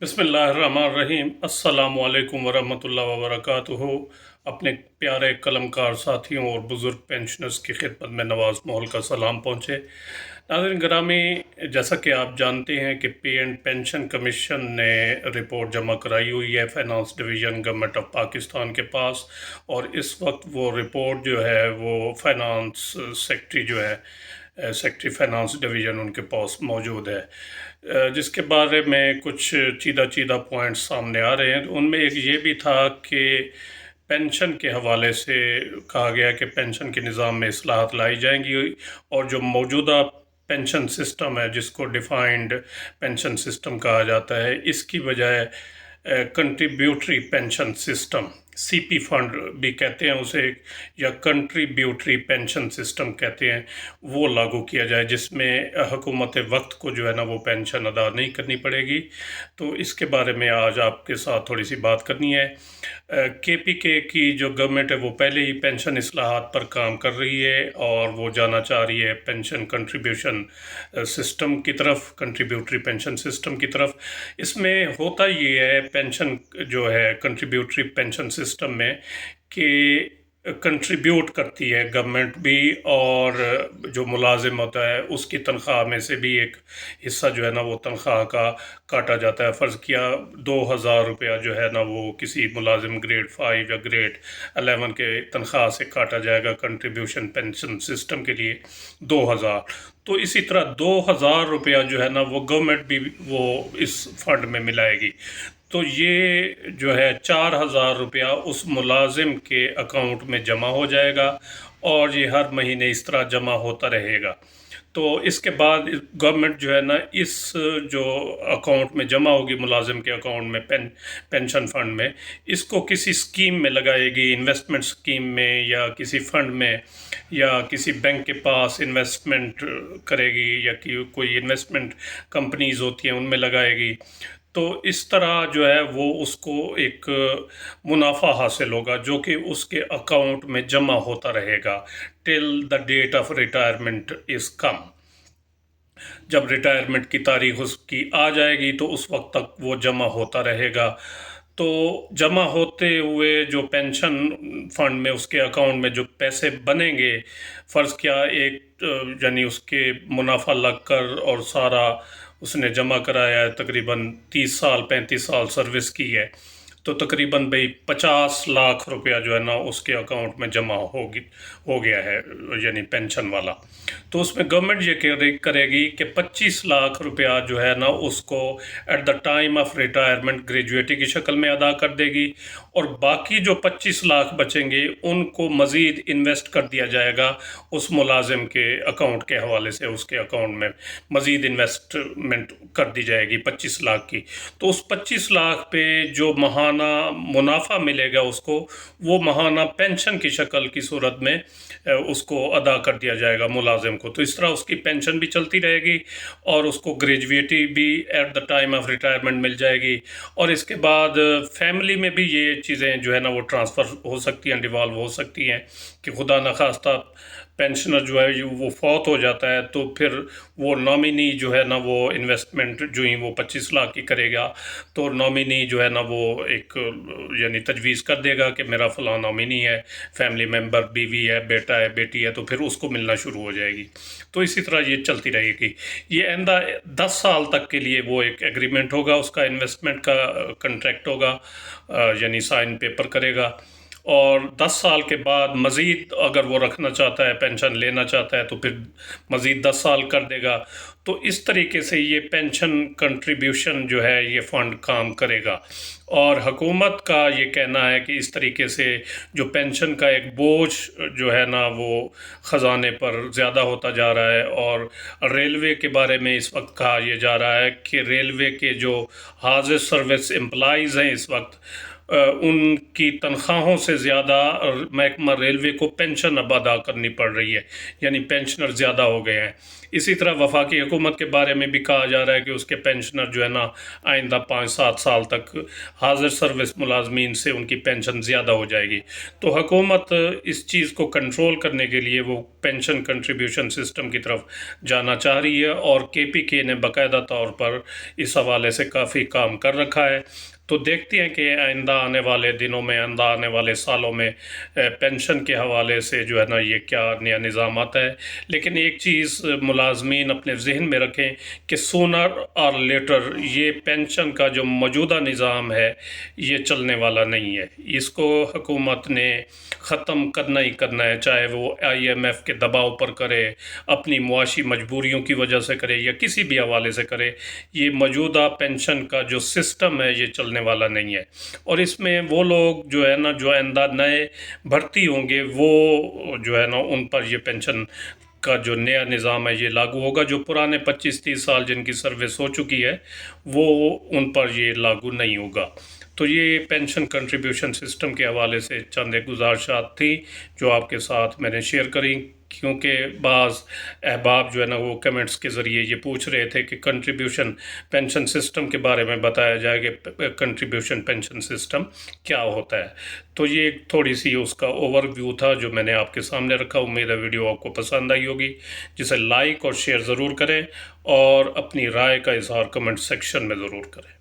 बिस्मिल्लाहिर्रहमानिर्रहीम। अस्सलामुअलैकुम वरहमतुल्लाहि वबरकातुहू। अपने प्यारे कलमकार साथियों और बुज़ुर्ग पेंशनर्स की खिदमत में नवाज़ मोहल का सलाम पहुँचे। नाज़रीन गिरामी, जैसा कि आप जानते हैं कि पे एंड पेंशन कमीशन ने रिपोर्ट जमा कराई हुई है finance division government of Pakistan के पास, और इस वक्त वो रिपोर्ट जो है वो फाइनेंस सेक्रेटरी जो है सेक्रेटरी फाइनेंस डिवीज़न उनके पास मौजूद है, जिसके बारे में कुछ चीदा चीदा पॉइंट्स सामने आ रहे हैं। तो उनमें एक ये भी था कि पेंशन के हवाले से कहा गया कि पेंशन के निज़ाम में इस्लाहत लाई जाएंगी, और जो मौजूदा पेंशन सिस्टम है जिसको डिफ़ाइंड पेंशन सिस्टम कहा जाता है, इसकी बजाय contributory pension system, CP fund भी कहते हैं उसे, या कंट्रीब्यूटरी पेंशन सिस्टम कहते हैं, वो लागू किया जाए, जिसमें हुकूमत वक्त को जो है ना वो पेंशन अदा नहीं करनी पड़ेगी। तो इसके बारे में आज आपके साथ थोड़ी सी बात करनी है। केपीके की जो गवर्नमेंट है वो पहले ही पेंशन इस्लाहात पर काम कर रही है, और वो जाना चाह रही है पेंशन कंट्रीब्यूशन सिस्टम की तरफ, कंट्रीब्यूटरी पेंशन सिस्टम की तरफ। इसमें होता ये है पेंशन जो है कंट्रीब्यूटरी पेंशन सिस्टम में कि कंट्रीब्यूट करती है गवर्नमेंट भी, और जो मुलाजिम होता है उसकी तनख्वाह में से भी एक हिस्सा जो है ना वो तनख्वाह का काटा जाता है। फ़र्ज़ किया 2000 रुपया जो है ना वो किसी मुलाजिम ग्रेड 5 या ग्रेड 11 के तनख्वाह से काटा जाएगा कंट्रीब्यूशन पेंशन सिस्टम के लिए 2000। तो इसी तरह 2000 रुपया जो है ना वो गवर्नमेंट भी वो इस फंड में मिलाएगी। तो ये जो है 4000 रुपया उस मुलाजिम के अकाउंट में जमा हो जाएगा, और ये हर महीने इस तरह जमा होता रहेगा। तो इसके बाद गवर्नमेंट जो है ना इस जो अकाउंट में जमा होगी मुलाजिम के अकाउंट में पेंशन फंड में, इसको किसी स्कीम में लगाएगी, इन्वेस्टमेंट स्कीम में या किसी फंड में, या किसी बैंक के पास इन्वेस्टमेंट करेगी, या कि कोई इन्वेस्टमेंट कंपनीज होती हैं उनमें लगाएगी। तो इस तरह जो है वो उसको एक मुनाफा हासिल होगा जो कि उसके अकाउंट में जमा होता रहेगा till the date of retirement is come. जब रिटायरमेंट की तारीख उसकी आ जाएगी तो उस वक्त तक वो जमा होता रहेगा। तो जमा होते हुए जो पेंशन फंड में उसके अकाउंट में जो पैसे बनेंगे, फ़र्ज़ क्या एक यानी उसके मुनाफा लगकर और सारा उसने जमा कराया है, तकरीबन 30 साल 35 साल सर्विस की है, तो तकरीबन भाई 50 लाख रुपया जो है ना उसके अकाउंट में जमा हो गया है, यानी पेंशन वाला। तो उसमें गवर्नमेंट ये करेगी कि 25 लाख रुपया जो है ना उसको eight the time of retirement gratuity की शक्ल में अदा कर देगी, और बाकी जो 25 लाख बचेंगे उनको मज़ीद इन्वेस्ट कर दिया जाएगा उस मुलाजिम के अकाउंट के हवाले से, उसके अकाउंट में मज़ीद इन्वेस्टमेंट कर दी जाएगी 25 लाख की। तो उस 25 लाख पे जो महाना मुनाफा मिलेगा उसको, वो महाना पेंशन की शक्ल की सूरत में उसको अदा कर दिया जाएगा मुलाजिम को। तो इस तरह उसकी पेंशन भी चलती रहेगी, और उसको ग्रेजुएटी भी at the time of retirement मिल जाएगी, और इसके बाद फैमिली में भी ये चीज़ें जो है ना वो ट्रांसफ़र हो सकती हैं, डिवॉल्व हो सकती हैं, कि खुदा न खास्ता पेंशनर जो है वो फौत हो जाता है, तो फिर वो नॉमिनी जो है ना वो इन्वेस्टमेंट जो ही वो 25 लाख की करेगा, तो नॉमिनी जो है ना वो एक यानी तजवीज़ कर देगा कि मेरा फ़लाँ नॉमिनी है, फैमिली मेंबर बीवी है, बेटा है, बेटी है, तो फिर उसको मिलना शुरू हो जाएगी। तो इसी तरह ये चलती रहेगी। ये आइंदा 10 साल तक के लिए वो एक एग्रीमेंट होगा, उसका इन्वेस्टमेंट का कंट्रैक्ट होगा, यानी साइन पेपर करेगा, और 10 साल के बाद मज़ीद अगर वो रखना चाहता है, पेंशन लेना चाहता है, तो फिर मज़ीद 10 साल कर देगा। तो इस तरीके से ये पेंशन कंट्रीब्यूशन जो है ये फ़ंड काम करेगा, और हुकूमत का ये कहना है कि इस तरीके से जो पेंशन का एक बोझ जो है ना वो ख़जाने पर ज़्यादा होता जा रहा है। और रेलवे के बारे में इस वक्त कहा यह जा रहा है कि रेलवे के जो हाज़िर सर्विस एम्प्लॉइज़ हैं इस वक्त, ان کی تنخواہوں سے زیادہ محکمہ ریلوے کو پینشن اب ادا کرنی پڑ رہی ہے، یعنی پینشنر زیادہ ہو گئے ہیں۔ اسی طرح وفاقی حکومت کے بارے میں بھی کہا جا رہا ہے کہ اس کے پینشنر جو ہے نا آئندہ 5-7 سال تک حاضر سروس ملازمین سے ان کی پینشن زیادہ ہو جائے گی۔ تو حکومت اس چیز کو کنٹرول کرنے کے لیے وہ پینشن کنٹریبیوشن سسٹم کی طرف جانا چاہ رہی ہے، اور کے پی کے نے باقاعدہ طور پر اس حوالے سے کافی کام کر رکھا ہے۔ تو دیکھتے ہیں کہ آئندہ آنے والے دنوں میں، آئندہ آنے والے سالوں میں پینشن کے حوالے سے جو ہے نا یہ کیا نیا نظام آتا ہے۔ لیکن ایک چیز ملازمین اپنے ذہن میں رکھیں کہ سونر اور لیٹر یہ پینشن کا جو موجودہ نظام ہے یہ چلنے والا نہیں ہے، اس کو حکومت نے ختم کرنا ہی کرنا ہے، چاہے وہ آئی ایم ایف کے دباؤ پر کرے، اپنی معاشی مجبوریوں کی وجہ سے کرے، یا کسی بھی حوالے سے کرے۔ یہ موجودہ پینشن کا جو سسٹم ہے یہ چلنے والا نہیں ہے، اور اس میں وہ لوگ جو ہے نا جو آئندہ نئے بھرتی ہوں گے وہ جو ہے نا ان پر یہ پینشن کا جو نیا نظام ہے یہ لاگو ہوگا۔ جو پرانے 25-30 سال جن کی سروس ہو چکی ہے وہ ان پر یہ لاگو نہیں ہوگا۔ تو یہ پینشن کنٹریبیوشن سسٹم کے حوالے سے چند ایک گزارشات تھیں جو آپ کے ساتھ میں نے شیئر کریں، کیونکہ بعض احباب جو ہے نا وہ کمنٹس کے ذریعے یہ پوچھ رہے تھے کہ کنٹریبیوشن پینشن سسٹم کے بارے میں بتایا جائے کہ کنٹریبیوشن پینشن سسٹم کیا ہوتا ہے۔ تو یہ ایک تھوڑی سی اس کا اوور ویو تھا جو میں نے آپ کے سامنے رکھا۔ امید ہے ویڈیو آپ کو پسند آئی ہوگی، جسے لائک اور شیئر ضرور کریں، اور اپنی رائے کا اظہار کمنٹ سیکشن میں ضرور کریں۔